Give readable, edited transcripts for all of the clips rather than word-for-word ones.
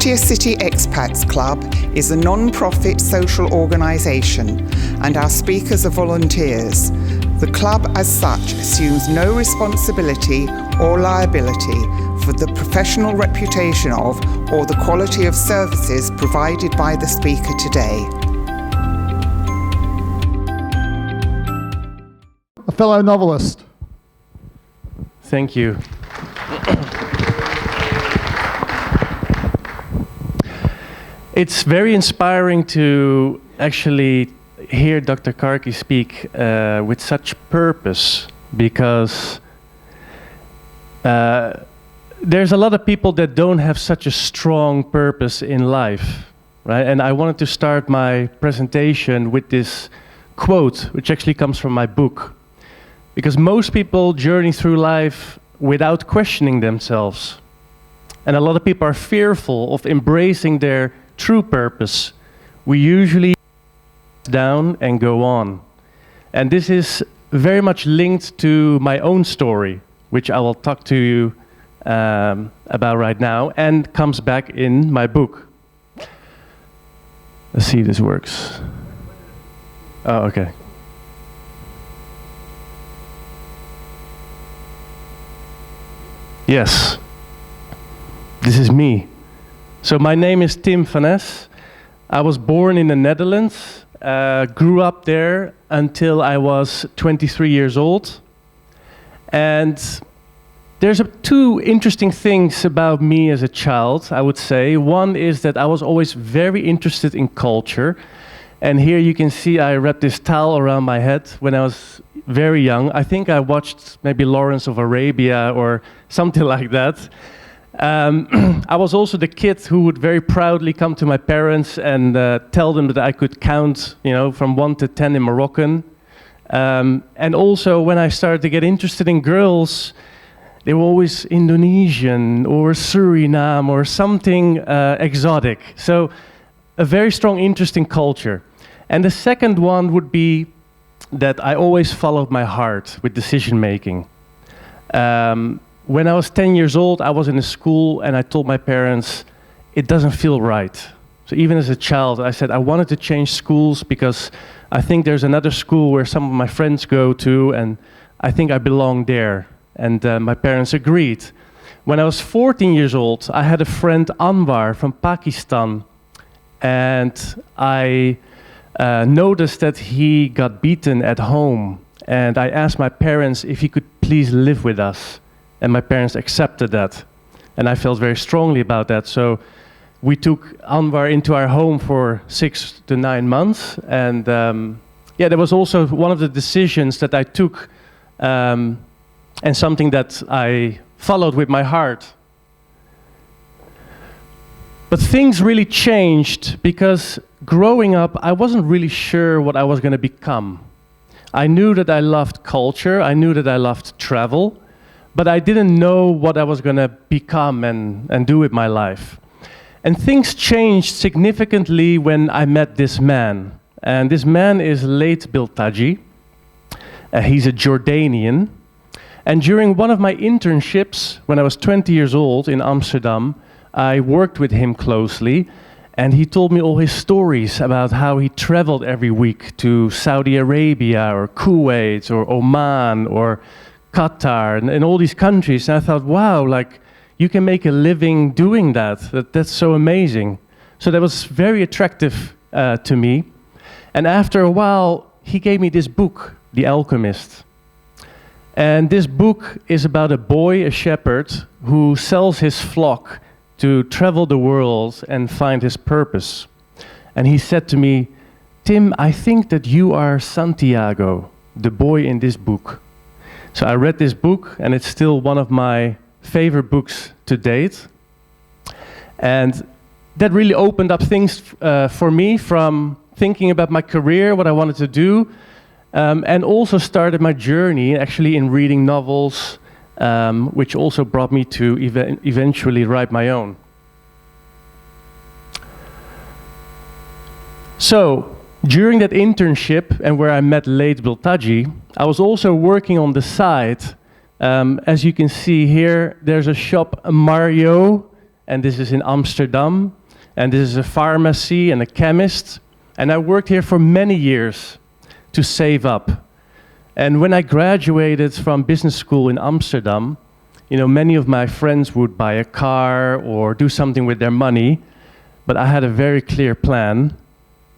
Shortier City Expats Club is a non-profit social organisation and our speakers are volunteers. The club as such assumes no responsibility or liability for the professional reputation of or the quality of services provided by the speaker today. A fellow novelist. Thank you. It's very inspiring to actually hear Dr. Karki speak with such purpose, because there's a lot of people that don't have such a strong purpose in life, right? And I wanted to start my presentation with this quote, which actually comes from my book. Because most people journey through life without questioning themselves. And a lot of people are fearful of embracing their true purpose. We usually down and go on. And this is very much linked to my own story, which I will talk to you about right now, and comes back in my book. Let's see if this works. Oh, okay. Yes, this is me. So my name is Tim van Es. I was born in the Netherlands, grew up there until I was 23 years old. And there's two interesting things about me as a child, I would say. One is that I was always very interested in culture. And here you can see I wrapped this towel around my head when I was very young. I think I watched maybe Lawrence of Arabia or something like that. I was also the kid who would very proudly come to my parents and tell them that I could count, from 1 to 10 in Moroccan. And also when I started to get interested in girls, they were always Indonesian or Suriname or something exotic. So a very strong interest in culture. And the second one would be that I always followed my heart with decision making. When I was 10 years old, I was in a school and I told my parents, it doesn't feel right. So even as a child, I said I wanted to change schools because I think there's another school where some of my friends go to and I think I belong there. And my parents agreed. When I was 14 years old, I had a friend Anwar from Pakistan, and I noticed that he got beaten at home. And I asked my parents if he could please live with us. And my parents accepted that. And I felt very strongly about that. So we took Anwar into our home for 6 to 9 months. And that was also one of the decisions that I took, and something that I followed with my heart. But things really changed because growing up, I wasn't really sure what I was going to become. I knew that I loved culture, I knew that I loved travel, but I didn't know what I was going to become and do with my life. And things changed significantly when I met this man. And this man is Late Biltaji. He's a Jordanian. And during one of my internships, when I was 20 years old in Amsterdam, I worked with him closely. And he told me all his stories about how he traveled every week to Saudi Arabia or Kuwait or Oman or Qatar and all these countries. And I thought, wow, like you can make a living doing that. That's so amazing. So that was very attractive to me. And after a while, he gave me this book, The Alchemist. And this book is about a boy, a shepherd, who sells his flock to travel the world and find his purpose. And he said to me, Tim, I think that you are Santiago, the boy in this book. So I read this book, and it's still one of my favorite books to date. And that really opened up things for me, from thinking about my career, what I wanted to do, and also started my journey actually in reading novels, which also brought me to eventually write my own. So during that internship and where I met Late Biltaji, I was also working on the side. As you can see here, there's a shop, Mario, and this is in Amsterdam, and this is a pharmacy and a chemist, and I worked here for many years to save up. And when I graduated from business school in Amsterdam, you know, many of my friends would buy a car or do something with their money, but I had a very clear plan,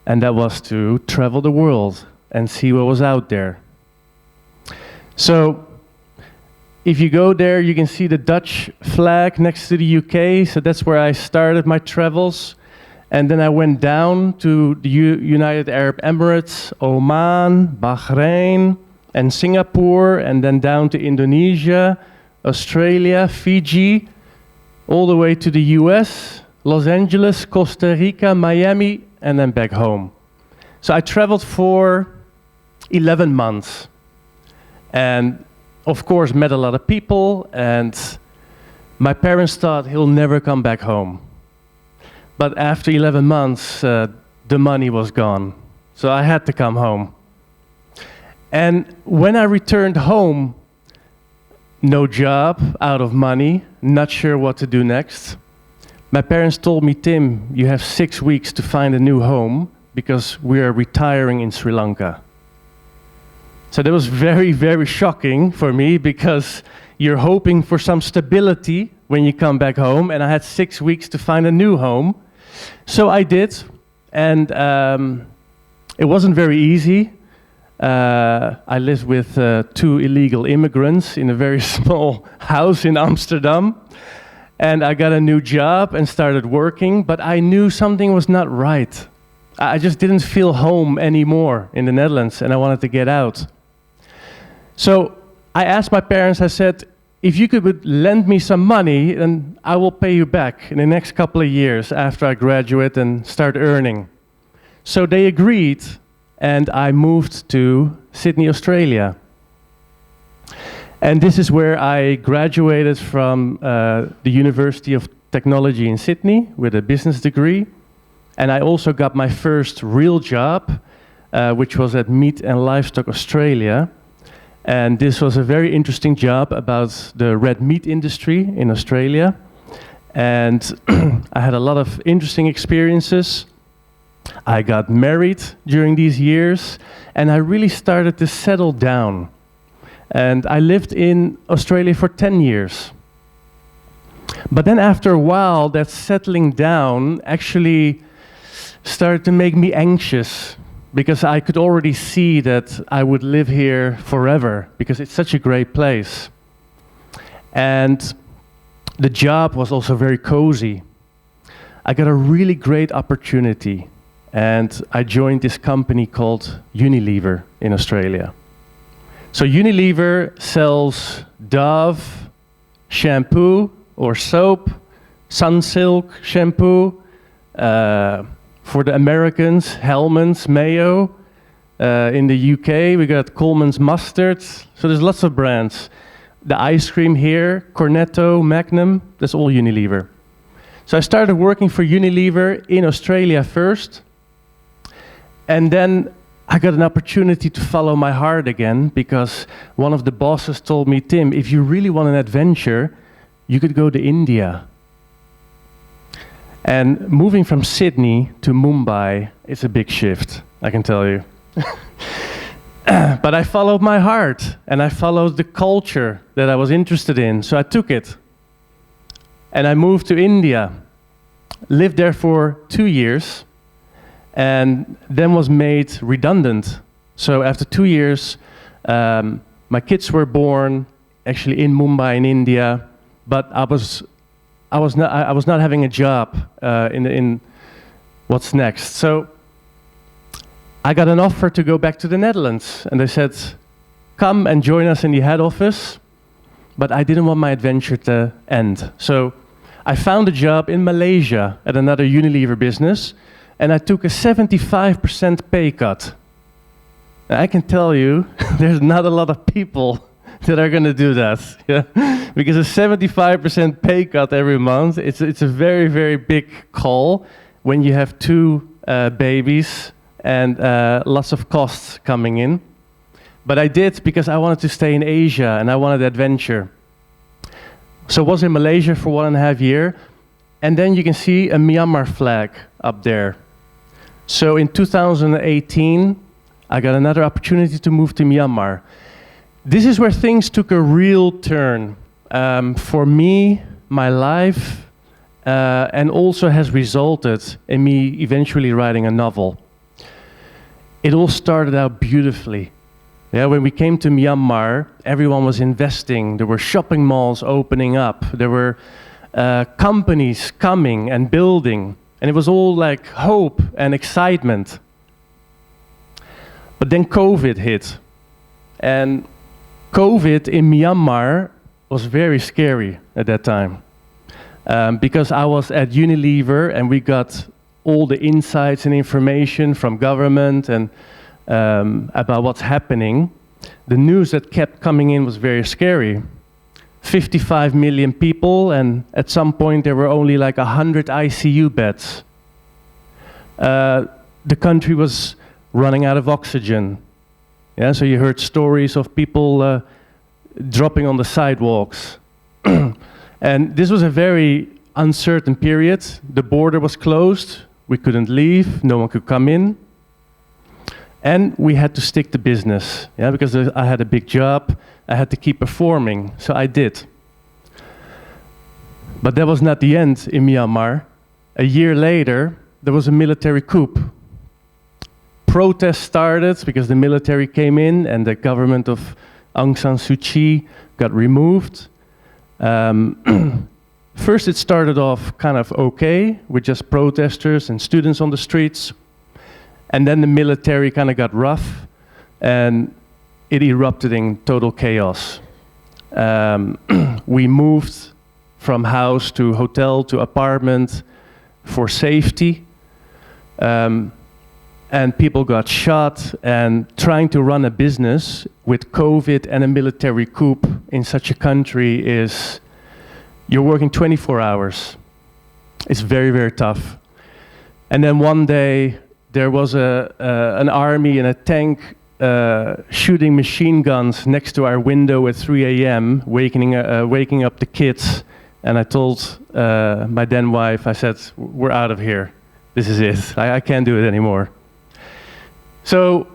and that was to travel the world and see what was out there. So, if you go there, you can see the Dutch flag next to the UK, so that's where I started my travels. And then I went down to the United Arab Emirates, Oman, Bahrain, and Singapore, and then down to Indonesia, Australia, Fiji, all the way to the US, Los Angeles, Costa Rica, Miami, and then back home. So I traveled for 11 months. And of course, met a lot of people, and my parents thought he'll never come back home. But after 11 months, the money was gone. So I had to come home. And when I returned home, no job, out of money, not sure what to do next. My parents told me, Tim, you have 6 weeks to find a new home because we are retiring in Sri Lanka. So that was very, very shocking for me because you're hoping for some stability when you come back home, and I had 6 weeks to find a new home. So I did, and it wasn't very easy. I lived with 2 illegal immigrants in a very small house in Amsterdam, and I got a new job and started working, but I knew something was not right. I just didn't feel home anymore in the Netherlands, and I wanted to get out. So I asked my parents, I said, if you could lend me some money, then I will pay you back in the next couple of years after I graduate and start earning. So they agreed, and I moved to Sydney, Australia. And this is where I graduated from the University of Technology in Sydney with a business degree. And I also got my first real job, which was at Meat and Livestock Australia. And this was a very interesting job about the red meat industry in Australia. And I had a lot of interesting experiences. I got married during these years, and I really started to settle down. And I lived in Australia for 10 years. But then after a while, that settling down actually started to make me anxious, because I could already see that I would live here forever, because it's such a great place. And the job was also very cozy. I got a really great opportunity, and I joined this company called Unilever in Australia. So Unilever sells Dove shampoo or soap, Sunsilk shampoo, for the Americans, Hellmann's mayo. In the UK, we got Coleman's mustard. So there's lots of brands. The ice cream here, Cornetto, Magnum, that's all Unilever. So I started working for Unilever in Australia first. And then I got an opportunity to follow my heart again, because one of the bosses told me, Tim, if you really want an adventure, you could go to India. And moving from Sydney to Mumbai is a big shift, I can tell you. But I followed my heart, and I followed the culture that I was interested in, so I took it. And I moved to India, lived there for 2 years, and then was made redundant. So after 2 years, my kids were born, actually in Mumbai in India, but I was not having a job in what's next. So I got an offer to go back to the Netherlands, and they said, come and join us in the head office, but I didn't want my adventure to end. So I found a job in Malaysia at another Unilever business, and I took a 75% pay cut. And I can tell you, there's not a lot of people that are going to do that, yeah? Because a 75% pay cut every month, it's a very, very big call when you have 2 babies and lots of costs coming in. But I did because I wanted to stay in Asia and I wanted adventure. So I was in Malaysia for 1.5 years, And then you can see a Myanmar flag up there. So in 2018, I got another opportunity to move to Myanmar. This is where things took a real turn for me, my life, and also has resulted in me eventually writing a novel. It all started out beautifully. Yeah, when we came to Myanmar, everyone was investing. There were shopping malls opening up. There were companies coming and building. And it was all like hope and excitement. But then COVID hit. And COVID in Myanmar was very scary at that time. Because I was at Unilever and we got all the insights and information from government and about what's happening. The news that kept coming in was very scary. 55 million people, and at some point there were only like 100 ICU beds. The country was running out of oxygen. Yeah, so you heard stories of people dropping on the sidewalks. And this was a very uncertain period. The border was closed. We couldn't leave. No one could come in. And we had to stick to business, yeah, because I had a big job. I had to keep performing, so I did. But that was not the end in Myanmar. A year later, there was a military coup. Protests started because the military came in and the government of Aung San Suu Kyi got removed. First it started off kind of okay, with just protesters and students on the streets. And then the military kind of got rough and it erupted in total chaos. We moved from house to hotel to apartment for safety. And people got shot, and trying to run a business with COVID and a military coup in such a country is, you're working 24 hours. It's very, very tough. And then one day, there was an army in a tank shooting machine guns next to our window at 3 a.m., waking up the kids. And I told my then wife, I said, we're out of here. This is it. I can't do it anymore. So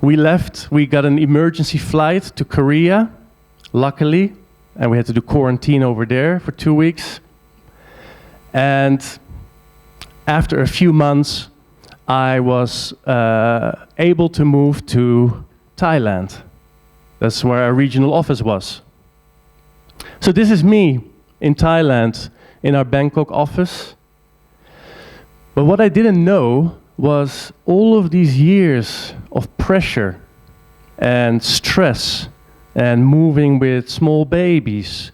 we left. We got an emergency flight to Korea, luckily. And we had to do quarantine over there for 2 weeks. And after a few months, I was able to move to Thailand. That's where our regional office was. So this is me in Thailand, in our Bangkok office. But what I didn't know was all of these years of pressure and stress and moving with small babies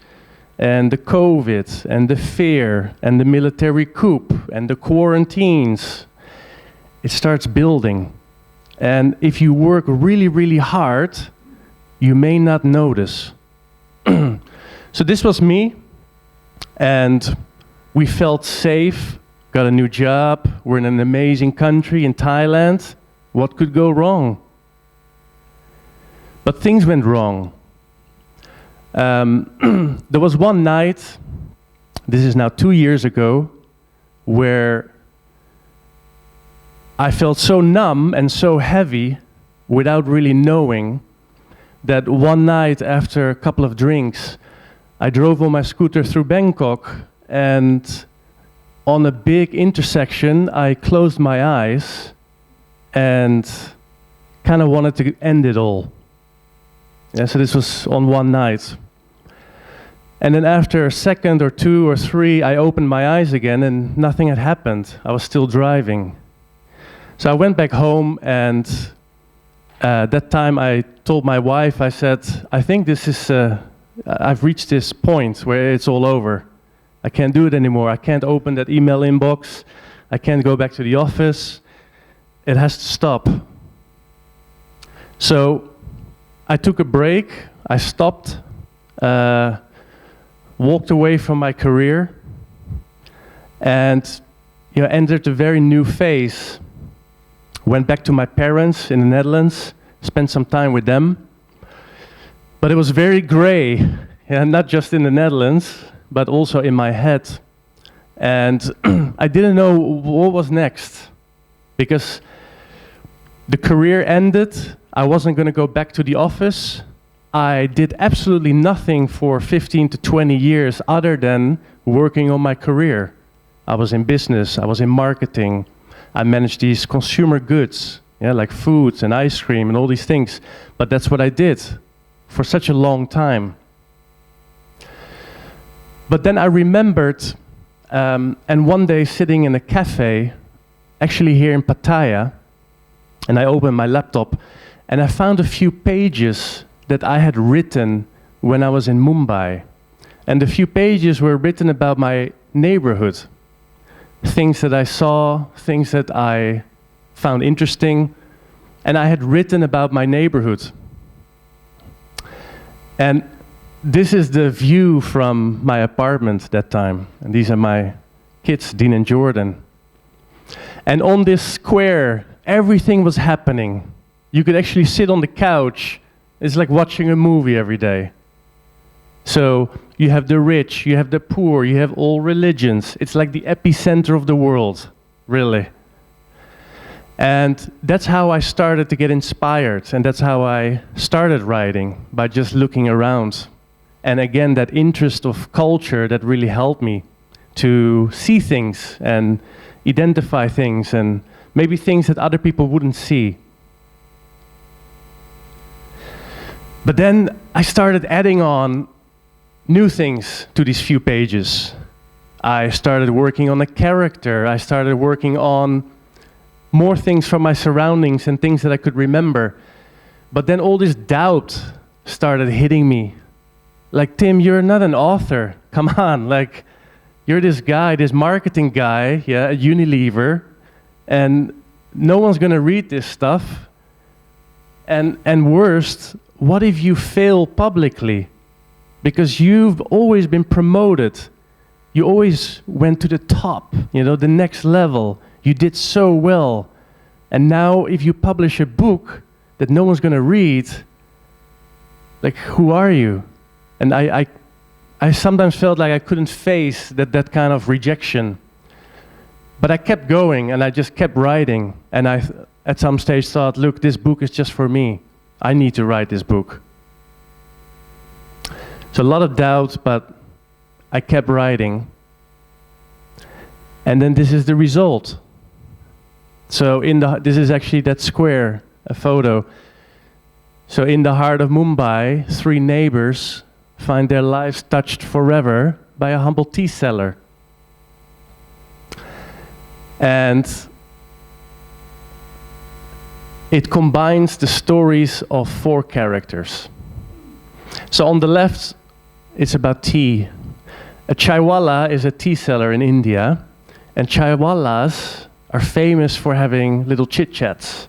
and the COVID and the fear and the military coup and the quarantines, it starts building. And if you work really, really hard, you may not notice. So this was me, and we felt safe, got a new job, we're in an amazing country in Thailand. What could go wrong? But things went wrong. There was one night, this is now 2 years ago, where I felt so numb and so heavy without really knowing that one night after a couple of drinks, I drove on my scooter through Bangkok, and on a big intersection, I closed my eyes and kind of wanted to end it all. Yeah, so this was on one night. And then after a second or two or three, I opened my eyes again and nothing had happened. I was still driving. So I went back home, and that time I told my wife, I said, I think this is, I've reached this point where it's all over. I can't do it anymore. I can't open that email inbox. I can't go back to the office. It has to stop. So I took a break. I stopped, walked away from my career, and entered a very new phase. Went back to my parents in the Netherlands, spent some time with them. But it was very gray, not just in the Netherlands, but also in my head. And I didn't know what was next, because the career ended. I wasn't going to go back to the office. I did absolutely nothing for 15 to 20 years other than working on my career. I was in business, I was in marketing, I managed these consumer goods, like foods and ice cream and all these things. But that's what I did for such a long time. But then I remembered, and one day sitting in a cafe, actually here in Pattaya, and I opened my laptop, and I found a few pages that I had written when I was in Mumbai. And the few pages were written about my neighborhood. Things that I saw, things that I found interesting, and I had written about my neighborhood. And this is the view from my apartment that time. And these are my kids, Dean and Jordan. And on this square, everything was happening. You could actually sit on the couch. It's like watching a movie every day. So you have the rich, you have the poor, you have all religions. It's like the epicenter of the world, really. And that's how I started to get inspired, and that's how I started writing, by just looking around. And again, that interest of culture that really helped me to see things and identify things, and maybe things that other people wouldn't see. But then I started adding on new things to these few pages. I started working on a character. I started working on more things from my surroundings and things that I could remember. But then all this doubt started hitting me. Like, Tim, you're not an author. Come on, like, you're this guy, this marketing guy, at Unilever, and no one's gonna read this stuff. And worst, what if you fail publicly? Because you've always been promoted. You always went to the top, the next level. You did so well. And now if you publish a book that no one's gonna read, like, who are you? And I sometimes felt like I couldn't face that kind of rejection. But I kept going, and I just kept writing. And I, at some stage, thought, look, this book is just for me. I need to write this book. So a lot of doubts, but I kept writing. And then this is the result. So this is actually that square, a photo. So in the heart of Mumbai, 3 neighbors find their lives touched forever by a humble tea seller. And it combines the stories of 4 characters. So on the left, it's about tea. A ChaiWallah is a tea seller in India, and ChaiWallahs are famous for having little chit-chats.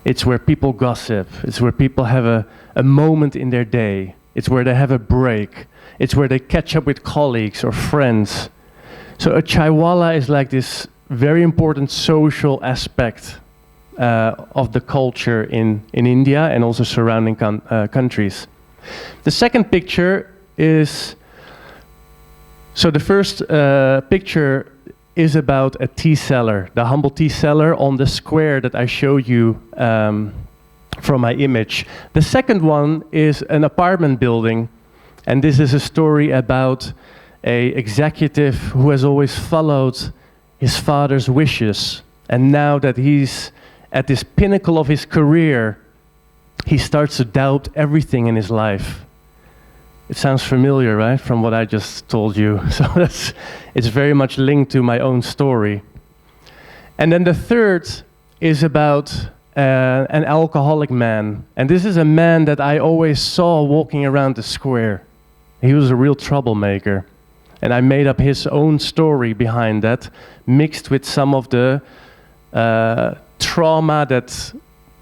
It's where people gossip. It's where people have a moment in their day. It's where they have a break. It's where they catch up with colleagues or friends. So a ChaiWallah is like this very important social aspect of the culture in India and also surrounding countries. The second picture is, so the first picture is about a tea seller, the humble tea seller on the square that I showed you from my image. The second one is an apartment building, and this is a story about an executive who has always followed his father's wishes, and now that he's at this pinnacle of his career, he starts to doubt everything in his life. It sounds familiar, right, from what I just told you. So it's very much linked to my own story. And then the third is about an alcoholic man. And this is a man that I always saw walking around the square. He was a real troublemaker. And I made up his own story behind that, mixed with some of the trauma that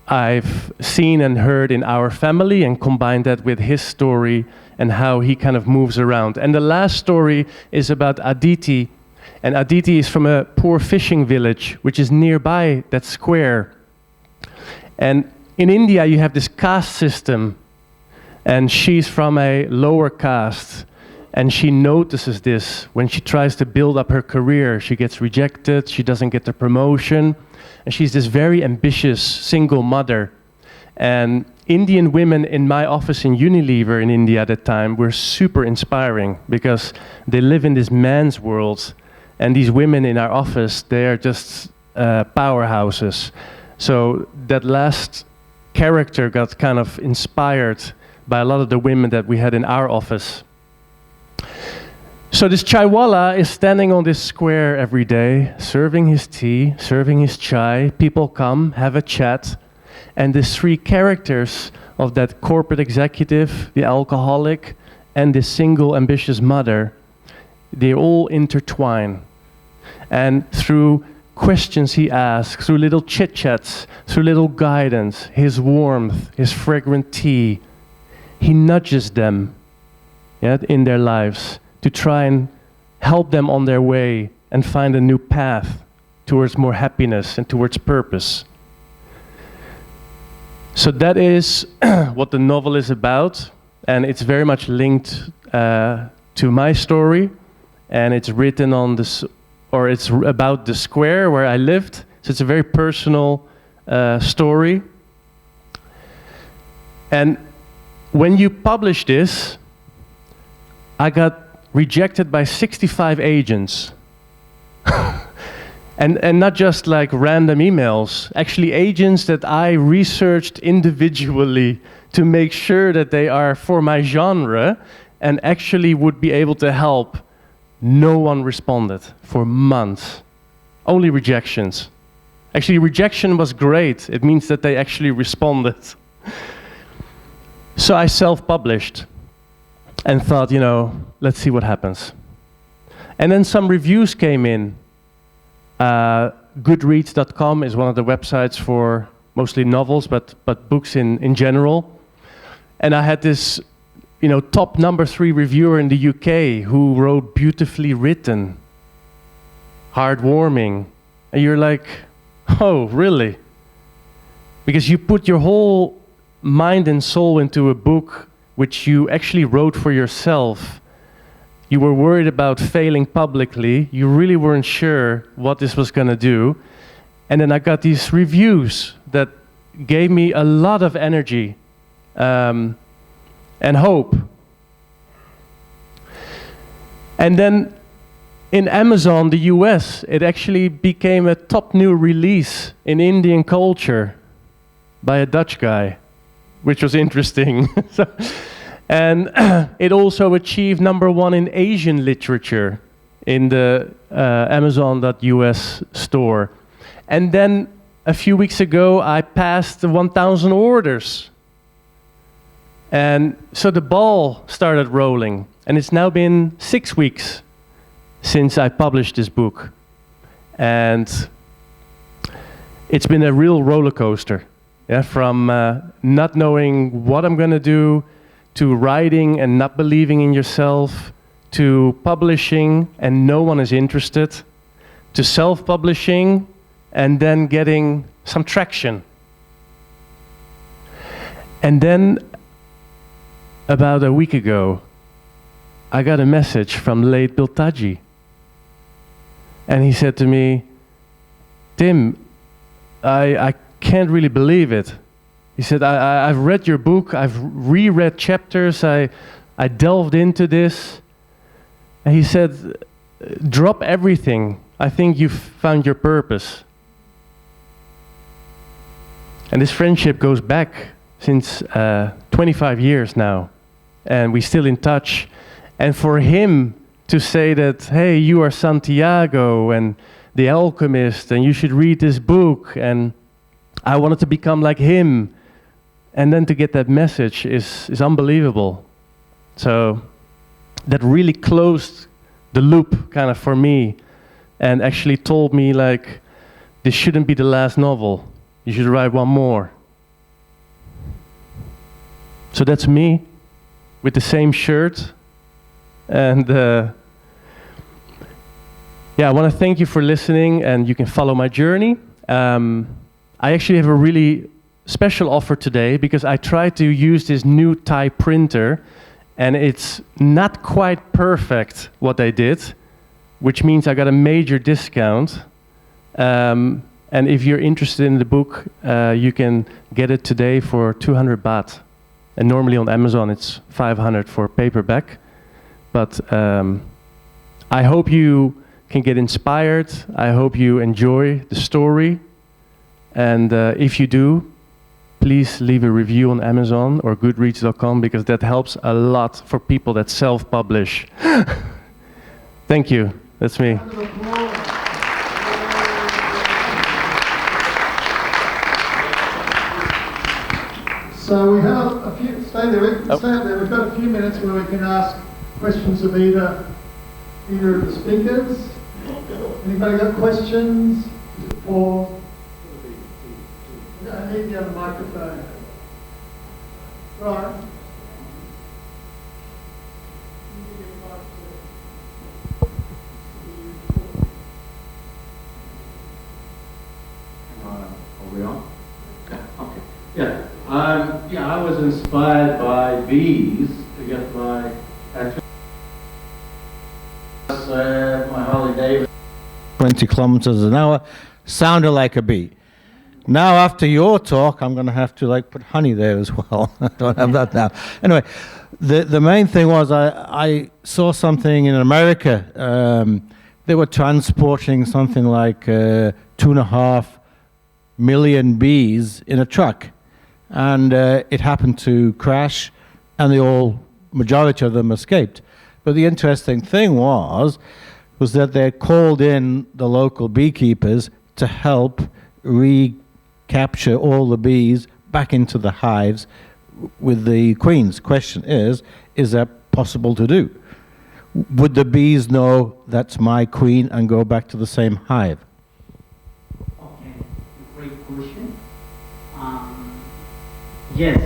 I've seen and heard in our family, and combined that with his story and how he kind of moves around. And the last story is about Aditi. And Aditi is from a poor fishing village, which is nearby that square. And in India, you have this caste system, and she's from a lower caste. And she notices this when she tries to build up her career. She gets rejected, she doesn't get the promotion, and she's this very ambitious single mother. And Indian women in my office in Unilever in India at that time were super inspiring because they live in this man's world, and these women in our office, they are just powerhouses. So that last character got kind of inspired by a lot of the women that we had in our office. So this ChaiWallah is standing on this square every day, serving his tea, serving his chai. People come, have a chat, and these three characters of that corporate executive, the alcoholic, and this single ambitious mother, they all intertwine. And through questions he asks, through little chit-chats, through little guidance, his warmth, his fragrant tea, he nudges them in their lives to try and help them on their way and find a new path towards more happiness and towards purpose. So that is what the novel is about, and it's very much linked to my story, and it's written on this, or it's about the square where I lived, so it's a very personal story. And when you publish this, I got rejected by 65 agents. And not just like random emails, actually agents that I researched individually to make sure that they are for my genre and actually would be able to help. No one responded for months. Only rejections. Actually, rejection was great. It means that they actually responded. So I self-published and thought, you know, let's see what happens. And then some reviews came in. Goodreads.com is one of the websites for mostly novels, but books in general. And I had this, you know, top #3 reviewer in the UK who wrote beautifully written, heartwarming. And you're like, oh, really? Because you put your whole mind and soul into a book which you actually wrote for yourself. You were worried about failing publicly. You really weren't sure what this was going to do. And then I got these reviews that gave me a lot of energy and hope. And then in Amazon, the US, it actually became a top new release in Indian culture by a Dutch guy, which was interesting. And it also achieved #1 in Asian literature in the Amazon.us store. And then a few weeks ago, I passed the 1,000 orders. And so the ball started rolling. And it's now been 6 weeks since I published this book. And it's been a real roller coaster. Yeah, from not knowing what I'm going to do, to writing and not believing in yourself, to publishing and no one is interested, to self-publishing and then getting some traction. And then about a week ago, I got a message from late Biltaji. And he said to me, Tim, I can't really believe it. He said, I've read your book, I've reread chapters, I delved into this. And he said, drop everything. I think you've found your purpose. And this friendship goes back since 25 years now. And we're still in touch. And for him to say that, hey, you are Santiago and the alchemist, and you should read this book, and I wanted to become like him. And then to get that message is unbelievable. So that really closed the loop kind of for me and actually told me like, this shouldn't be the last novel. You should write one more. So that's me with the same shirt. And yeah, I want to thank you for listening, and you can follow my journey. I actually have a really special offer today because I tried to use this new Thai printer and it's not quite perfect what they did, which means I got a major discount. And if you're interested in the book, you can get it today for 200 baht. And normally on Amazon it's 500 for paperback. But I hope you can get inspired. I hope you enjoy the story. And if you do, please leave a review on Amazon or goodreads.com, because that helps a lot for people that self-publish. Thank you. That's me. So we have a few, stay there, stay there. We've got a few minutes where we can ask questions of either of the speakers. Anybody got questions? Or I need the other microphone. Right. Are we on? Yeah. Okay. Yeah. Yeah, I was inspired by bees to get my my Harley Davidson 20 kilometers an hour, sounded like a bee. Now after your talk, I'm going to have to like put honey there as well. I don't have that now. Anyway, the main thing was I saw something in America. They were transporting something like 2.5 million bees in a truck. And it happened to crash, and majority of them escaped. But the interesting thing was that they called in the local beekeepers to help recapture all the bees back into the hives with the queens. Question is that possible to do? Would the bees know that's my queen and go back to the same hive? Okay, great question. Yes.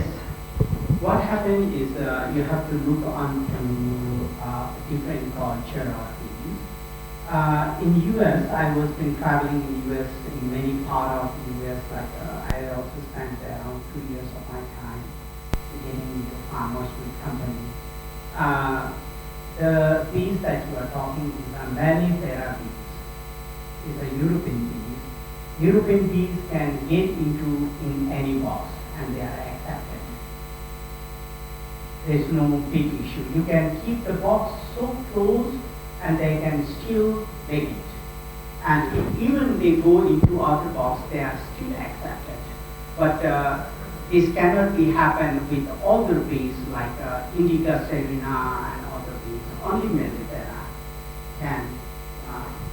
What happened is you have to look onto different culture of bees. In U.S., I was been traveling in U.S. in many part of U.S. Like I also spent around 2 years of my time getting into pharmaceutical company. The bees that you are talking is a mellifera bees. It's a European bees. European bees can get into in any box and they are accepted. There's no big issue. You can keep the box so close and they can still make it. And if even they go into other box, they are still accepted. But this cannot be happen with other bees like Indica serena and other bees. Only mellifera can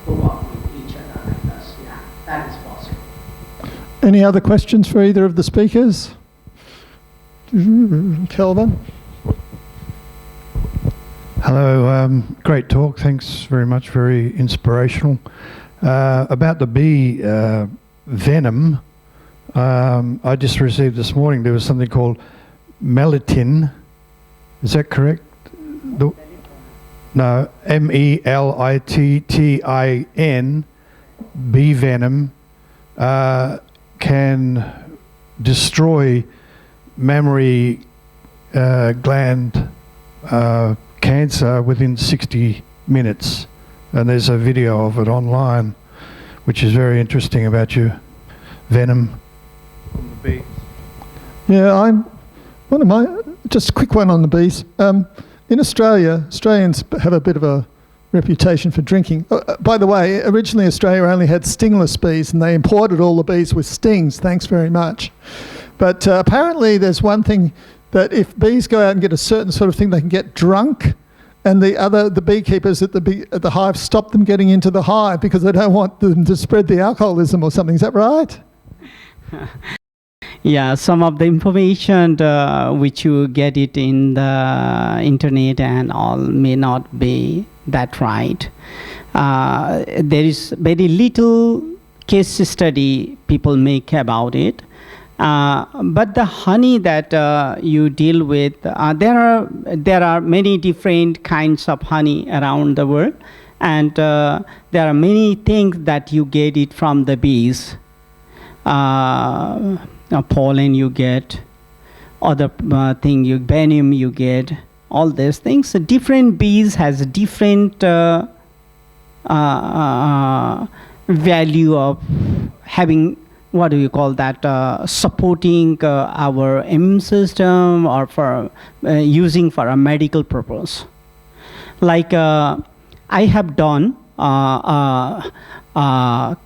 go up with each other like this. Yeah, that is possible. Any other questions for either of the speakers? Kelvin? Hello, great talk. Thanks very much. Very inspirational. About the bee venom, I just received this morning, there was something called melittin. Is that correct? No, melittin, bee venom, can destroy mammary gland cancer within 60 minutes. And there's a video of it online, which is very interesting about your venom from the bees. Yeah, just a quick one on the bees. In Australia, Australians have a bit of a reputation for drinking. By the way, originally Australia only had stingless bees and they imported all the bees with stings, thanks very much. But apparently there's one thing, that if bees go out and get a certain sort of thing, they can get drunk, and the beekeepers at the hive stop them getting into the hive because they don't want them to spread the alcoholism or something. Is that right? Yeah, some of the information which you get it in the internet and all may not be that right. There is very little case study people make about it. But the honey that you deal with, there are many different kinds of honey around the world, and there are many things that you get it from the bees. Pollen you get, other venom you get, all these things. So different bees has different value of having, what do you call that, supporting our immune system, or for using for a medical purpose. Like I have done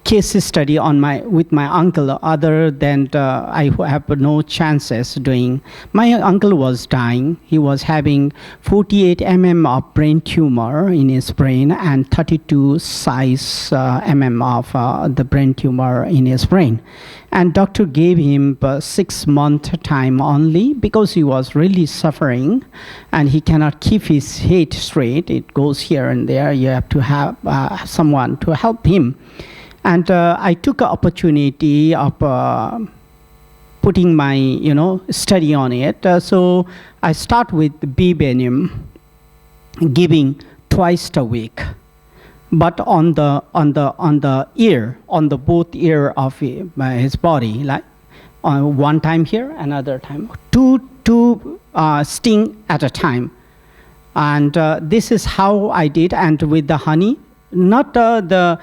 case study on with my uncle, other than I have no chances doing. My uncle was dying. He was having 48 of brain tumor in his brain and 32 size of the brain tumor in his brain. And doctor gave him 6 month time only, because he was really suffering and he cannot keep his head straight. It goes here and there. You have to have someone to help him. And I took an opportunity of putting my study on it. So I start with bee venom, giving twice a week. But on the ear, on the both ear of his body, like one time here, another time, two sting at a time, and this is how I did. And with the honey, not the